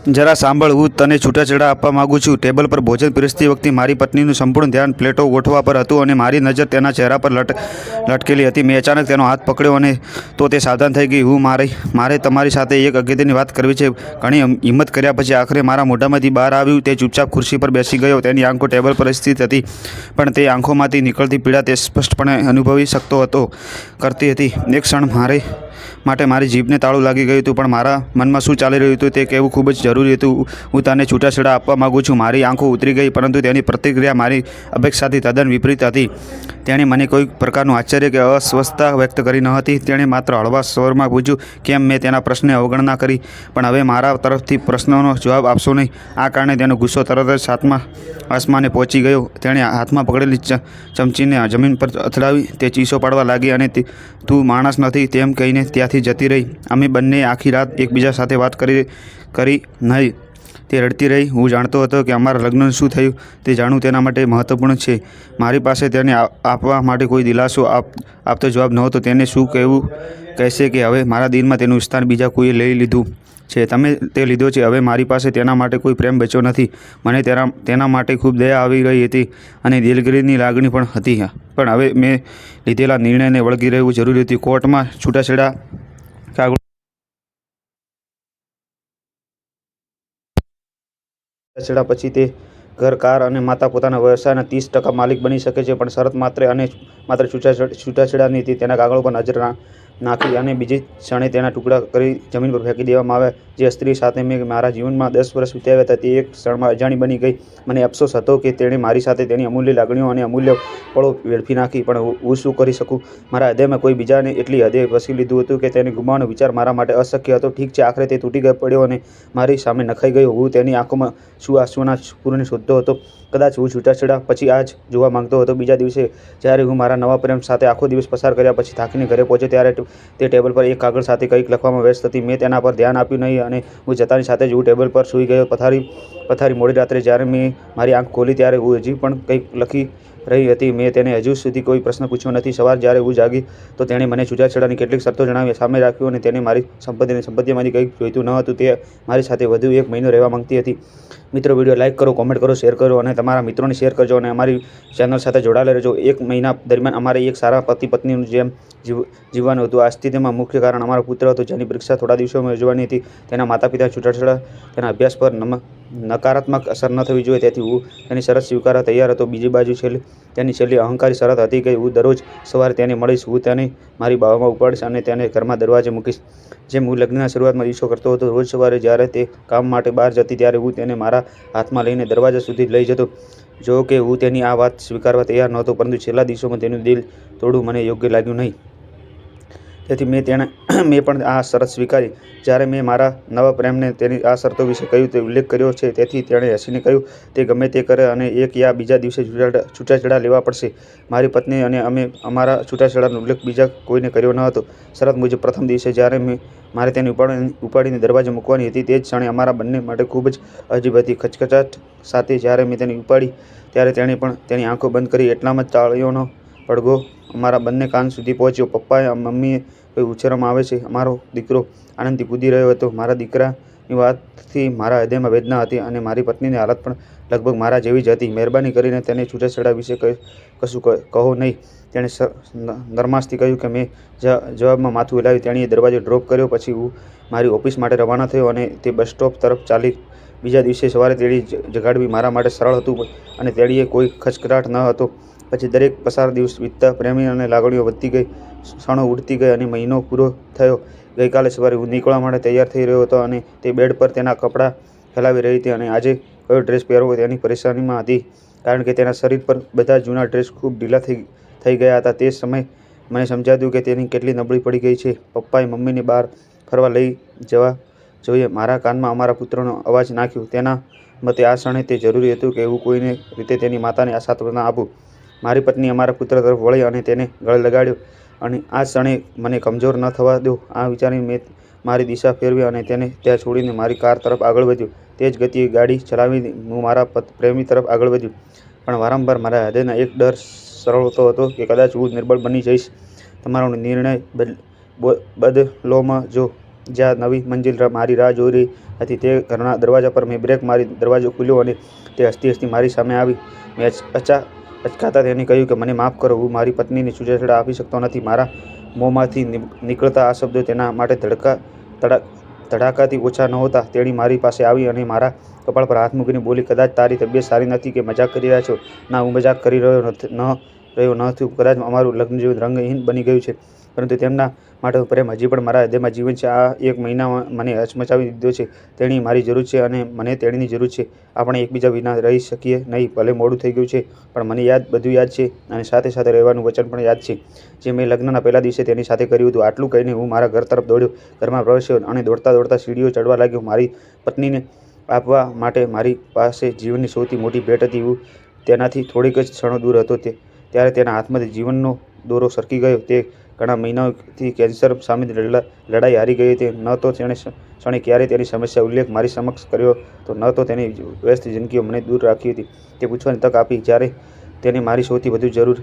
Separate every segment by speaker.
Speaker 1: જરા સાંભળ, હું તને છૂટાછેડા આપવા માગું છું. ટેબલ પર ભોજન પીરસતી વખતે મારી પત્નીનું સંપૂર્ણ ધ્યાન પ્લેટો ગોઠવવા પર હતું અને મારી નજર તેના ચહેરા પર લટકેલી હતી. મેં અચાનક તેનો હાથ પકડ્યો અને તો તે સાવધાન થઈ ગઈ. મારે તમારી સાથે એક અગત્યની વાત કરવી છે. ઘણી હિંમત કર્યા પછી આખરે મારા મોઢામાંથી બહાર આવ્યું. તે ચૂપચાપ ખુરશી પર બેસી ગયો. તેની આંખો ટેબલ પર સ્થિત હતી, પણ તે આંખોમાંથી નીકળતી પીડા તે સ્પષ્ટપણે અનુભવી શકતો કરતી હતી. એક ક્ષણ માટે મારી જીભને તાળું લાગી ગયું હતું, પણ મારા મનમાં શું ચાલી રહ્યું હતું તે કહેવું ખૂબ જ જરૂરી હતું. હું તને છૂટાછેડા આપવા માગું છું. મારી આંખો ઉતરી ગઈ, પરંતુ તેની પ્રતિક્રિયા મારી અપેક્ષાથી તદ્દન વિપરીત હતી. તેણે મને કોઈ પ્રકારનું આશ્ચર્ય કે અસ્વસ્થતા વ્યક્ત કરી ન હતી. તેણે માત્ર હળવા સ્વરમાં પૂછ્યું, કેમ? મેં તેના પ્રશ્નને અવગણના કરી, પણ હવે મારા તરફથી પ્રશ્નનો જવાબ આપશો નહીં. આ કારણે તેનો ગુસ્સો તરત જ આસમાને પહોંચી ગયો. તેણે હાથમાં પકડેલી ચમચીને જમીન પર અથડાવી. તે ચીસો પાડવા લાગી અને તું માણસ નથી તેમ કહીને ત્યાંથી જતી રહી. અમે બંને આખી રાત એકબીજા સાથે વાત કરી નહીં. તે રડતી રહી. હું જાણતો હતો કે અમારા લગ્નનું શું થયું તે જાણવું તેના માટે મહત્વપૂર્ણ છે. મારી પાસે તેને આપવા માટે કોઈ દિલાસો આપતો જવાબ નહોતો. તેને શું કહેશે કે હવે મારા દિલમાં તેનું સ્થાન બીજા કોઈએ લઈ લીધું છે. તમે તે લીધો છે. હવે મારી પાસે તેના માટે કોઈ પ્રેમ બચ્યો નથી. મને તેના માટે ખૂબ દયા આવી રહી હતી અને દિલગીરીની લાગણી પણ હતી. પણ હવે મેં લીધેલા નિર્ણયને વળગી રહેવું જરૂરી હતું. કોર્ટમાં છૂટાછેડા પછી તે ઘર, કાર અને પોતાના વ્યવસાયના 30% માલિક બની શકે છે. પણ શરત માત્ર અને માત્ર છૂટાછેડાની હતી. તેના કાગળો પર નજર નાખી અને બીજી ક્ષણે તેના ટુકડા કરી જમીન પર ફેંકી દેવામાં આવ્યા. જે સ્ત્રી સાથે મેં મારા જીવનમાં 10 વર્ષ વિતાવ્યા હતા તે એક ક્ષણમાં અજાણી બની ગઈ. મને અફસોસ હતો કે તેણે મારી સાથે તેની અમૂલ્ય લાગણીઓ અને અમૂલ્ય પળો વેડફી નાખી. પણ હું શું કરી શકું? મારા હૃદયમાં કોઈ બીજાને એટલી હદે વસી લીધું હતું કે તેને ગુમાવવાનો વિચાર મારા માટે અશક્ય હતો. ઠીક છે, આખરે તે તૂટી પડ્યો અને મારી સામે નખાઈ ગયો. હું તેની આંખોમાં શું આંસુઓના પૂરને શોધતો હતો. કદાચ હું છૂટાછેડા પછી આ જ જોવા માંગતો હતો. બીજા દિવસે જ્યારે હું મારા નવા પ્રેમ સાથે આખો દિવસ પસાર કર્યા પછી થાકીને ઘરે પહોંચ્યો, ત્યારે તે ટેબલ પર એક કાગળ સાથે કંઈક લખવામાં વ્યસ્ત હતી. મેં તેના પર ધ્યાન આપ્યું નહીં અને હું જતાની સાથે જ હું ટેબલ પર સૂઈ ગયો. પથારી મોડી રાત્રે જ્યારે મેં મારી આંખ ખોલી ત્યારે હું હજી પણ કંઈક લખી રહી હતી. મેં તેને હજુ સુધી કોઈ પ્રશ્ન પૂછ્યો નથી. સવારે જ્યારે હું જાગી તો તેણે મને છૂટાછેડાની કેટલીક શરતો જણાવી સામે રાખ્યું અને તેને મારી સંપત્તિમાંથી કંઈક જોઈતું ન હતું. તે મારી સાથે વધુ 1 મહિનો રહેવા માંગતી હતી. મિત્રો, વિડીયો લાઇક કરો, કોમેન્ટ કરો, શેર કરો અને તમારા મિત્રોને શેર કરજો અને અમારી ચેનલ સાથે જોડાયેલા રહેજો. 1 મહિના દરમિયાન અમારે એક સારા પતિ પત્નીનું જેમ જીવવાનું હતું. આ સ્થિતિમાં મુખ્ય કારણ અમારો પુત્ર હતો, જેની પરીક્ષા થોડા દિવસોમાં યોજવાની હતી. તેના માતા-પિતા છૂટાછેડા તેના અભ્યાસ પર નકારાત્મક અસર ન થવી જોઈએ, તેથી હું તેની શરત સ્વીકારવા તૈયાર હતો. બીજી બાજુ તેની છેલ્લી અહંકારી શરત હતી કે હું દરરોજ સવારે તેને મળીશ, હું તેને મારી બાહોમાં ઉપાડીશ અને તેને ઘરમાં દરવાજે મૂકીશ, જેમ હું લગ્નના શરૂઆતમાં દિવસો કરતો હતો. રોજ સવારે જ્યારે તે કામ માટે બહાર જતી ત્યારે હું તેને મારા હાથમાં લઈને દરવાજા સુધી લઈ જતો. જો કે હું તેની આ વાત સ્વીકારવા તૈયાર નહોતો, પરંતુ છેલ્લા દિવસોમાં તેનું દિલ તોડવું મને યોગ્ય લાગ્યું નહીં. તેથી મેં પણ આ શરત સ્વીકારી. જ્યારે મેં મારા નવા પ્રેમને તેની આ શરતો વિશે કહ્યું તે ઉલ્લેખ કર્યો છે, તેથી તેણે હસીને કહ્યું, તે ગમે તે કરે અને એક યા બીજા દિવસે છૂટાછેડા લેવા પડશે. મારી પત્ની અને અમે અમારા છૂટાછેડાનો ઉલ્લેખ બીજા કોઈને કર્યો ન હતો. શરત મુજબ પ્રથમ દિવસે જ્યારે મારે તેને ઉપાડીને દરવાજે મૂકવાની હતી, તે જ ક્ષણે અમારા બંને માટે ખૂબ જ અજીબ હતી. ખચખચાટ સાથે જ્યારે મેં તેને ઉપાડી ત્યારે તેણે પણ તેની આંખો બંધ કરી. એટલામાં જ તાળીઓનો પડઘો અમારા બંને કાન સુધી પહોંચ્યો. પપ્પા, મમ્મીએ કોઈ ઉછેરવામાં આવે છે. અમારો દીકરો આનંદથી કૂદી રહ્યો હતો. મારા દીકરાની વાતથી મારા હૃદયમાં વેદના હતી અને મારી પત્નીની હાલત પણ લગભગ મારા જેવી જ હતી. મહેરબાની કરીને તેને છૂટાછેડા વિશે કશું કહો નહીં, તેણે નરમાશથી કહ્યું કે મેં જવાબમાં માથું હલાવ્યું. તેણીએ દરવાજો ડ્રોપ કર્યો. પછી હું મારી ઓફિસ માટે રવાના થયો અને તે બસ સ્ટોપ તરફ ચાલી. બીજા દિવસે સવારે તેણી જગાડવી મારા માટે સરળ હતું અને તેણીએ કોઈ ખચખચાટ ન હતો. પછી દરેક પસાર દિવસ વીતતા પ્રેમી અને લાગણીઓ વધતી ગઈ. ક્ષણો ઉડતી ગઈ અને મહિનો પૂરો થયો. ગઈકાલે સવારે હું નીકળવા માટે તૈયાર થઈ રહ્યો હતો અને તે બેડ પર તેના કપડાં ફેલાવી રહી હતી અને આજે કયો ડ્રેસ પહેરવો તેની પરેશાનીમાં હતી, કારણ કે તેના શરીર પર બધા જૂના ડ્રેસ ખૂબ ઢીલા થઈ ગયા હતા. તે સમયે મને સમજાયું કે તેની કેટલી નબળી પડી ગઈ છે. પપ્પાએ મમ્મીને બહાર ફરવા લઈ જવા જોઈએ. મારા કાનમાં અમારા પુત્રનો અવાજ નાખ્યો. તેના મતે આ ક્ષણે તે જરૂરી હતું કે હું કોઈને રીતે તેની માતાને સાંત્વના આપું. મારી પત્ની અમારા પુત્ર તરફ વળી અને તેને ગળે લગાડ્યો અને આ ક્ષણે મને કમજોર ન થવા દો. આ વિચારીને મેં મારી દિશા ફેરવી અને તેને ત્યાં છોડીને મારી કાર તરફ આગળ વધ્યો. તે જ ગતિએ ગાડી ચલાવીને હું મારા પ્રેમી તરફ આગળ વધ્યો. પણ વારંવાર મારા હૃદયના એક ડર સળવતો હતો કે કદાચ હું નિર્બળ બની જઈશ. તમારો નિર્ણય બદલોમાં જો જ્યાં નવી મંજિલ મારી રાહ જોઈ રહી હતી. તે ઘરના દરવાજા પર મેં બ્રેક મારી, દરવાજો ખુલ્યો અને તે હસતી હસતી મારી સામે આવી. મેં અચકાતા તેને કહ્યું કે મને માફ કરો, હું મારી પત્નીને છૂટાછેડા આપી શકતો નથી. મારા મોંમાંથી નીકળતા આ શબ્દો તેના માટે ધડાકાથી ઓછા નહોતા. તેણી મારી પાસે આવી અને મારા કપાળ પર હાથ મૂકીને બોલી, કદાચ તારી તબિયત સારી નથી કે મજાક કરી રહ્યા છો. ના, હું મજાક કરી રહ્યો નહોતું. કદાચ અમારું લગ્નજીવન રંગહીન બની ગયું છે, પરંતુ તેમના માટેનો પ્રેમ હજી પણ મારા હૃદયમાં જીવંત છે. આ એક મહિનામાં મને હચમચાવી દીધો છે. તેણી મારી જરૂર છે અને મને તેણીની જરૂર છે. આપણે એકબીજા વિના રહી શકીએ નહીં. ભલે મોડું થઈ ગયું છે, પણ મને બધું યાદ છે અને સાથે સાથે રહેવાનું વચન પણ યાદ છે, જે મેં લગ્નના પહેલા દિવસે તેની સાથે કર્યું હતું. આટલું કહીને હું મારા ઘર તરફ દોડ્યો. ઘરમાં પ્રવેશ્યો અને દોડતા દોડતા સીડીઓ ચડવા લાગ્યો. મારી પત્નીને આપવા માટે મારી પાસે જીવનની સૌથી મોટી ભેટ હતી. હું તેનાથી થોડીક જ ક્ષણો દૂર હતો ત્યારે તેના હાથમાંથી જીવનનો દોરો સરકી ગયો. તે ઘણા મહિનાઓથી કેન્સર સામેની લડાઈ હારી ગઈ હતી. ન તો તેણે ક્ષણે ક્યારેય તેની સમસ્યા ઉલ્લેખ મારી સમક્ષ કર્યો હતો, ન તો તેની વ્યસ્ત જિંદગીઓ મને દૂર રાખી હતી. તે પૂછવાની તક આપી જ્યારે તેને મારી સૌથી વધુ જરૂર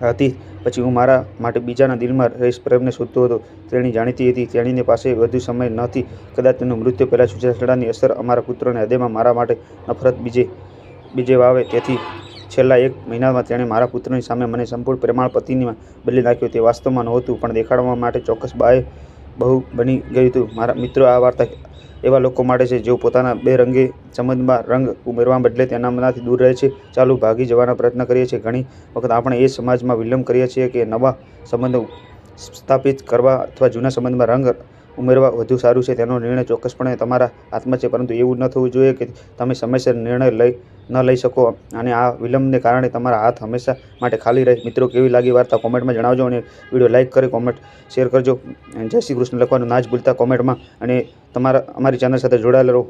Speaker 1: હતી. પછી હું મારા માટે બીજાના દિલમાં રહીશ પ્રેમને શોધતો હતો. તેણી જાણીતી હતી તેણીની પાસે વધુ સમય નથી. કદાચ તેનું મૃત્યુ પહેલાં છૂટાછેડાની અસર અમારા પુત્રોના હૃદયમાં મારા માટે નફરત બીજે વાવે. તેથી છેલ્લા એક મહિનામાં તેણે મારા પુત્રની સામે મને સંપૂર્ણ પ્રેમાળ પતિમાં બદલી નાખ્યો. તે વાસ્તવમાં નહોતું, પણ દેખાડવા માટે ચોક્કસ બહુ બની ગયું હતું. મારા મિત્રો, આ વાર્તા એવા લોકો માટે છે જેઓ પોતાના બેરંગી સંબંધમાં રંગ ઉમેરવાને બદલે તેનામાંથી દૂર રહે છે. ચાલો ભાગી જવાનો પ્રયત્ન કરીએ છીએ. ઘણી વખત આપણે એ સમાજમાં વિલંબ કરીએ છીએ કે નવા સંબંધો સ્થાપિત કરવા અથવા જૂના સંબંધમાં રંગ ઉમેરવા વધુ સારું છે. તેનો નિર્ણય ચોક્કસપણે તમારા હાથમાં છે, પરંતુ એવું ન થવું જોઈએ કે તમે સમયસર નિર્ણય ન લઈ શકો અને આ વિલંબને કારણે તમારા હાથ હંમેશા માટે ખાલી રહે. મિત્રો, કેવી લાગી વાર્તા કોમેન્ટમાં જણાવજો અને વિડીયો લાઇક કરી કોમેન્ટ શેર કરજો. જય શ્રી કૃષ્ણ લખવાનું ના જ ભૂલતા કોમેન્ટમાં અને અમારી ચેનલ સાથે જોડાયેલા રહો.